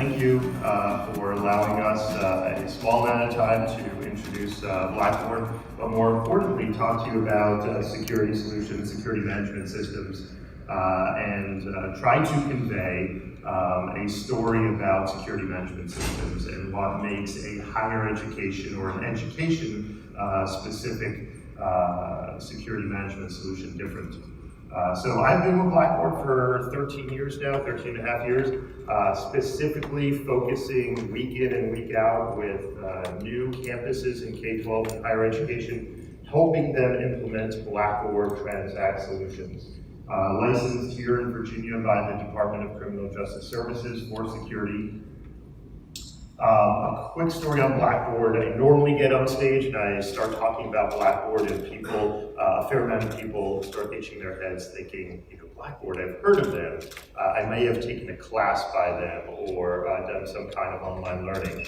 thank you for allowing us a small amount of time to introduce Blackboard, but more importantly, talk to you about security solutions, security management systems, and try to convey a story about security management systems and what makes a higher education or an education specific security management solution different. So I've been with Blackboard for 13 years now, 13 and a half years, specifically focusing week in and week out with new campuses in K-12 and higher education, helping them implement Blackboard Transact solutions. Licensed here in Virginia by the Department of Criminal Justice Services for security. A quick story on Blackboard. I normally get on stage and I start talking about Blackboard and people, a fair amount of people start itching their heads thinking, Blackboard, I've heard of them. I may have taken a class by them or done some kind of online learning.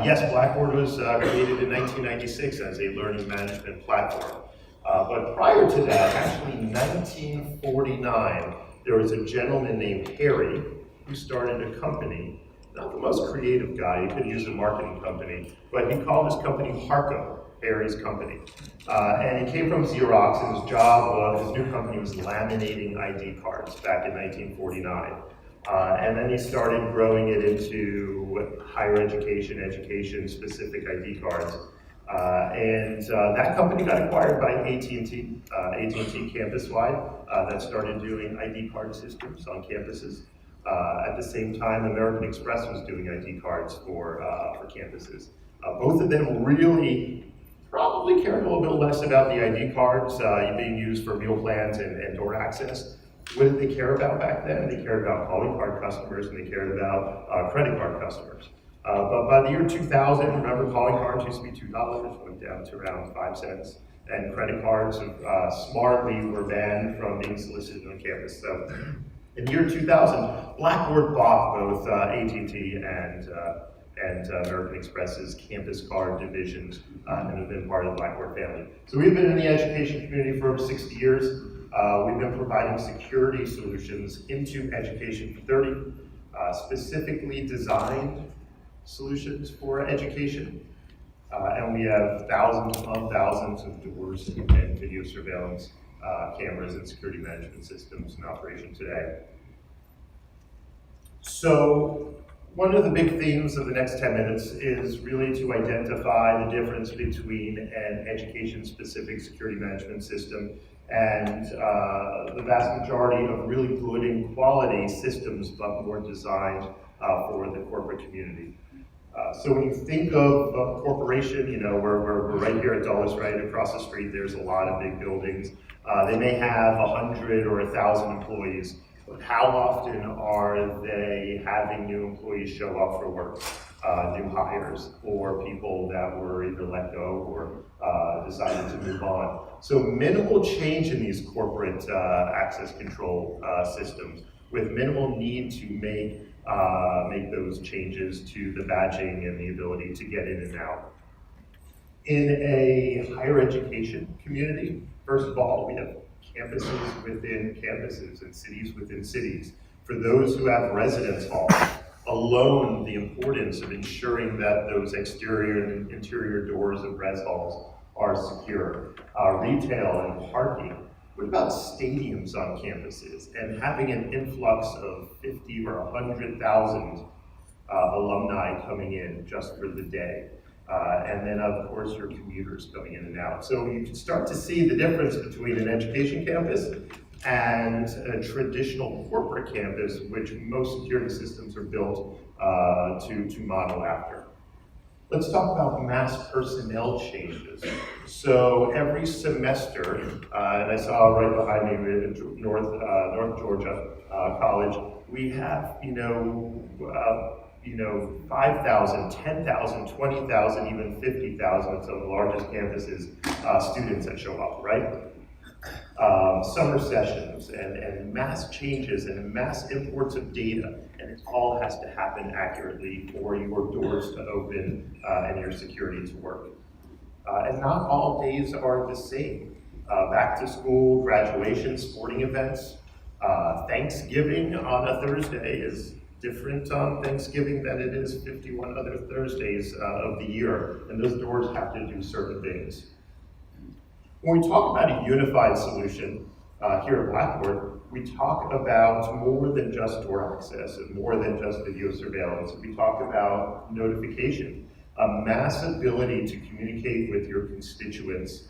Yes, Blackboard was created in 1996 as a learning management platform. But prior to that, actually in 1949, there was a gentleman named Harry who started a company. Not the most creative guy, he could use a marketing company, but he called his company Harco, Harry's company. And he came from Xerox, and his job was, his new company was laminating ID cards back in 1949. And then he started growing it into higher education, education-specific ID cards. And that company got acquired by AT&T, AT&T campus-wide, that started doing ID card systems on campuses. At the same time, American Express was doing ID cards for campuses. Both of them really probably cared a little bit less about the ID cards being used for meal plans and door access. What did they care about back then? They cared about calling card customers and they cared about credit card customers. But by the year 2000, remember calling cards used to be $2, went down to around 5 cents. And credit cards smartly were banned from being solicited on campus. So in the year 2000, Blackboard bought both AT&T and American Express's campus card divisions and have been part of the Blackboard family. So we've been in the education community for over 60 years. We've been providing security solutions into education for 30, specifically designed solutions for education. And we have thousands upon thousands of doors and video surveillance cameras and security management systems in operation today. So one of the big themes of the next 10 minutes is really to identify the difference between an education-specific security management system and the vast majority of really good and quality systems, but more designed for the corporate community. So when you think of a corporation, we're right here at Dulles, right across the street, there's a lot of big buildings. They may have 100 or 1,000 employees, but how often are they having new employees show up for work? New hires, or people that were either let go or decided to move on. So minimal change in these corporate access control systems with minimal need to make those changes to the badging and the ability to get in and out. In a higher education community, first of all, we have campuses within campuses and cities within cities. For those who have residence halls, alone the importance of ensuring that those exterior and interior doors of res halls are secure. Retail and parking. What about stadiums on campuses and having an influx of 50 or 100,000 alumni coming in just for the day? And then of course your commuters coming in and out. So you can start to see the difference between an education campus and a traditional corporate campus, which most security systems are built to model after. Let's talk about mass personnel changes. So every semester, and I saw right behind me in North Georgia College, we have 5,000, 10,000, 20,000, even 50,000 of some of the largest campuses, students that show up, right? Summer sessions and mass changes and mass imports of data, and it all has to happen accurately for your doors to open and your security to work. And not all days are the same. Back to school, graduation, sporting events, Thanksgiving on a Thursday is different on Thanksgiving than it is 51 other Thursdays of the year, and those doors have to do certain things. When we talk about a unified solution here at Blackboard, we talk about more than just door access and more than just video surveillance. We talk about notification, a mass ability to communicate with your constituents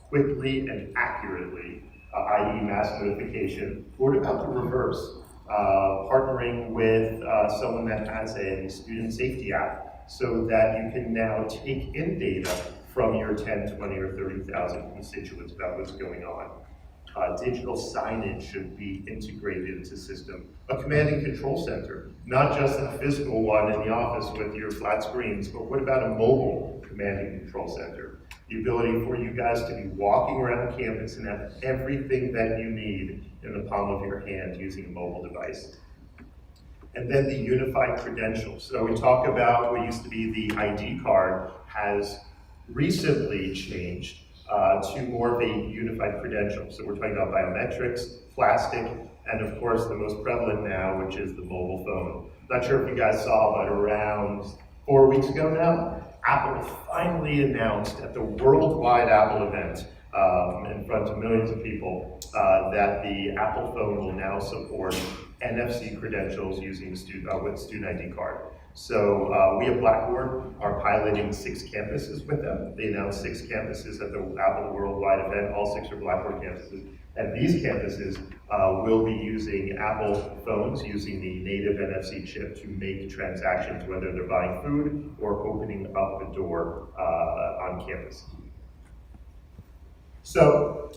quickly and accurately, i.e. mass notification. What about the reverse? Partnering with someone that has a student safety app so that you can now take in data from your 10, 20, or 30,000 constituents about what's going on. Digital signage should be integrated into the system. A command and control center, not just a physical one in the office with your flat screens, but what about a mobile command and control center? The ability for you guys to be walking around campus and have everything that you need in the palm of your hand using a mobile device. And then the unified credentials. So we talk about what used to be the ID card has recently changed to more of a unified credential. So we're talking about biometrics, plastic, and of course the most prevalent now, which is the mobile phone. Not sure if you guys saw, but around 4 weeks ago now, Apple finally announced at the worldwide Apple event in front of millions of people that the Apple phone will now support NFC credentials using with student ID card. So we at Blackboard are piloting 6 campuses with them. They announced 6 campuses at the Apple Worldwide event. All 6 are Blackboard campuses. And these campuses will be using Apple phones using the native NFC chip to make transactions, whether they're buying food or opening up a door on campus. So,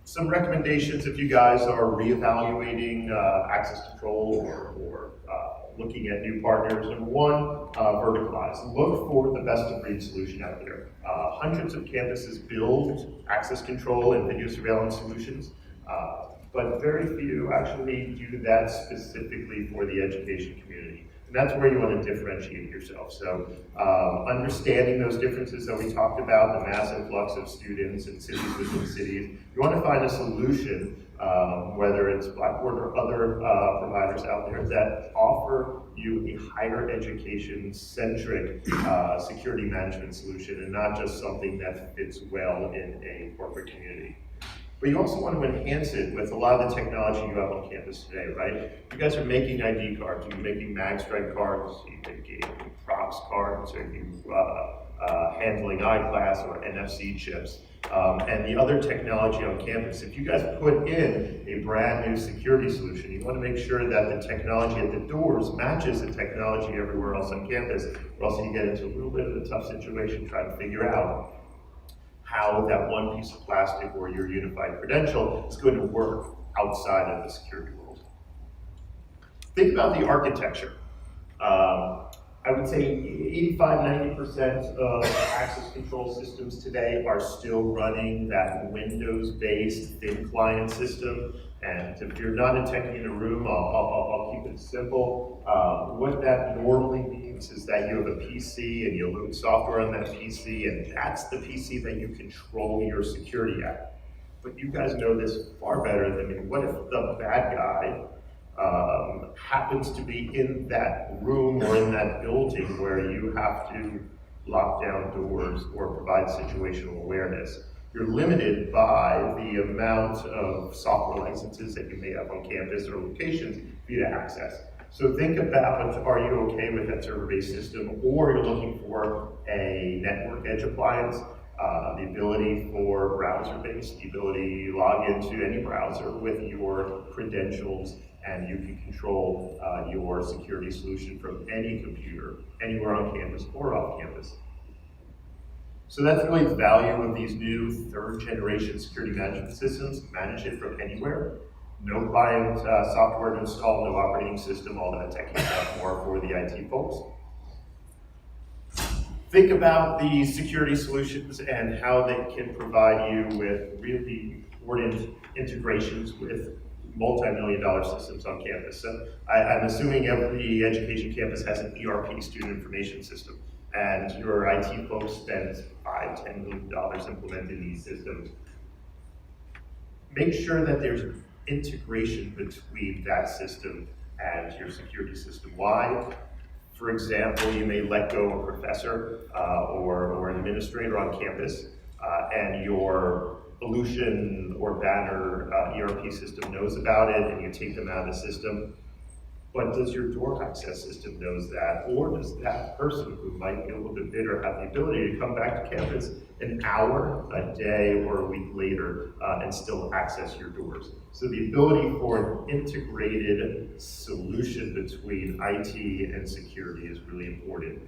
some recommendations if you guys are reevaluating access control or looking at new partners. Number one, verticalize. Look for the best of breed solution out there. Hundreds of campuses build access control and video surveillance solutions, but very few actually do that specifically for the education community. And that's where you want to differentiate yourself. So understanding those differences that we talked about, the mass influx of students and cities within cities, you want to find a solution, whether it's Blackboard or other providers out there that offer you a higher education-centric security management solution and not just something that fits well in a corporate community. But you also want to enhance it with a lot of the technology you have on campus today, right? You guys are making ID cards, you're making MagStrike cards, you're making props cards, or you're handling iClass or NFC chips. And the other technology on campus, if you guys put in a brand new security solution, you want to make sure that the technology at the doors matches the technology everywhere else on campus, or else you get into a little bit of a tough situation trying to figure out how that one piece of plastic or your unified credential is going to work outside of the security world. Think about the architecture. I would say 85–90% of access control systems today are still running that Windows-based thin client system. And if you're not a techie in a room, I'll keep it simple. What that normally means is that you have a PC and you load software on that PC, and that's the PC that you control your security at. But you guys know this far better than me. What if the bad guy happens to be in that room or in that building where you have to lock down doors or provide situational awareness? You're limited by the amount of software licenses that you may have on campus or locations for you to access. So think about, are you okay with that server-based system, or you're looking for a network edge appliance, the ability for browser-based, the ability to log into any browser with your credentials, and you can control your security solution from any computer, anywhere on campus or off campus. So that's really the value of these new 3rd generation security management systems. Manage it from anywhere. No client software to install, no operating system, all that technical stuff more for the IT folks. Think about the security solutions and how they can provide you with really important integrations with multi-million-dollar systems on campus. So I'm assuming every education campus has an ERP, student information system, and your IT folks spend $5–10 million implementing these systems. Make sure that there's integration between that system and your security system. Why? For example, you may let go a professor or an administrator on campus, and your Solution or Banner ERP system knows about it, and you take them out of the system. But does your door access system knows that? Or does that person who might be a little bit bitter have the ability to come back to campus an hour, a day, or a week later and still access your doors? So the ability for an integrated solution between IT and security is really important.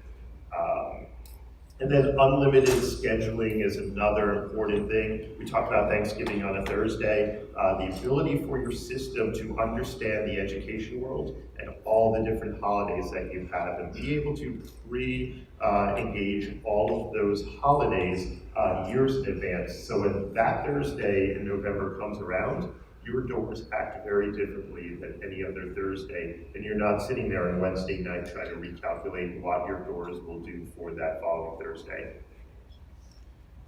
And then unlimited scheduling is another important thing. We talked about Thanksgiving on a Thursday. The ability for your system to understand the education world and all the different holidays that you have and be able to engage all of those holidays years in advance. So when that Thursday in November comes around, your doors act very differently than any other Thursday, and you're not sitting there on Wednesday night trying to recalculate what your doors will do for that following Thursday.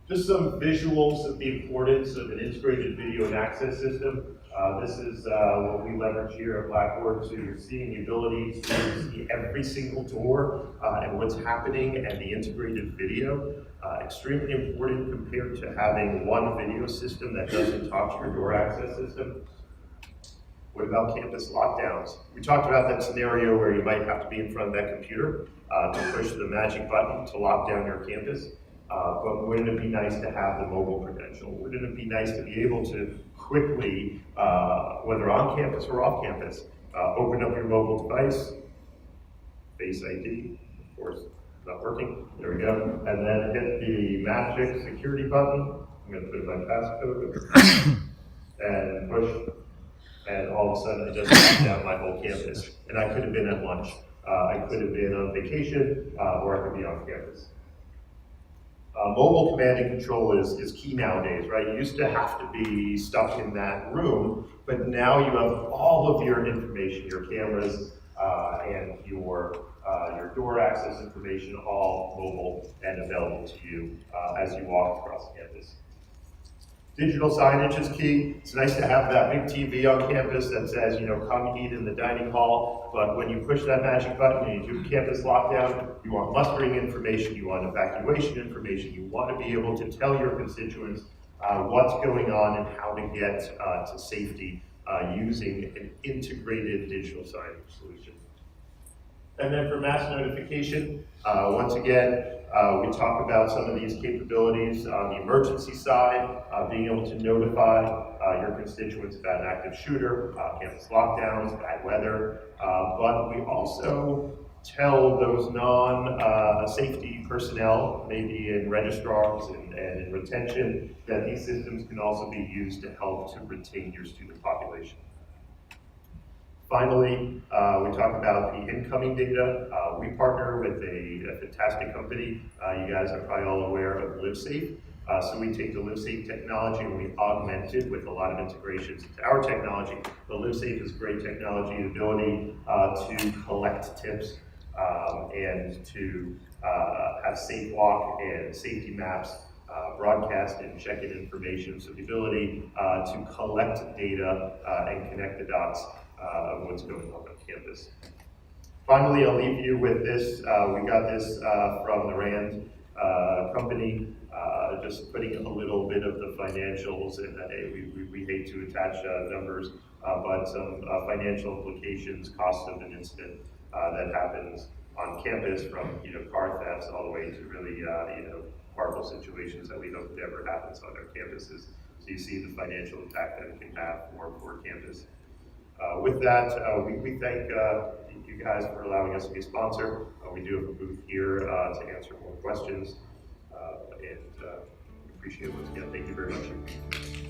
Just some visuals of the importance of an integrated video and access system. This is what we leverage here at Blackboard, so you're seeing the ability to see every single door and what's happening and the integrated video. Extremely important compared to having one video system that doesn't talk to your door access system. What about campus lockdowns? We talked about that scenario where you might have to be in front of that computer to push the magic button to lock down your campus. But wouldn't it be nice to have the mobile credential? Wouldn't it be nice to be able to quickly, whether on campus or off campus, open up your mobile device, Face ID, of course, not working, there we go, and then hit the magic security button. I'm going to put in my passcode and push, and all of a sudden I just locked down my whole campus. And I could have been at lunch, I could have been on vacation, or I could be on campus. Mobile command and control is key nowadays, right? You used to have to be stuck in that room, but now you have all of your information, your cameras and your door access information, all mobile and available to you as you walk across campus. Digital signage is key. It's nice to have that big TV on campus that says, come eat in the dining hall, but when you push that magic button and you do campus lockdown, you want mustering information, you want evacuation information, you want to be able to tell your constituents what's going on and how to get to safety using an integrated digital signage solution. And then for mass notification, once again, we talk about some of these capabilities on the emergency side, being able to notify your constituents about an active shooter, campus lockdowns, bad weather, but we also tell those non-safety personnel, maybe in registrars and in retention, that these systems can also be used to help to retain your student population. Finally, we talk about the incoming data. We partner with a fantastic company. You guys are probably all aware of LiveSafe. So we take the LiveSafe technology and we augment it with a lot of integrations into our technology. The LiveSafe is great technology, the ability to collect tips and to have safe walk and safety maps, broadcast and check-in information. So the ability to collect data and connect the dots of what's going on campus. Finally, I'll leave you with this. We got this from the RAND company, just putting a little bit of the financials, and we hate to attach numbers, but some financial implications, cost of an incident that happens on campus, from car thefts all the way to really horrible situations that we hope never happens on our campuses. So you see the financial impact that it can have for campus. With that, we thank you guys for allowing us to be a sponsor. We do have a booth here to answer more questions, and appreciate it once again. Thank you very much.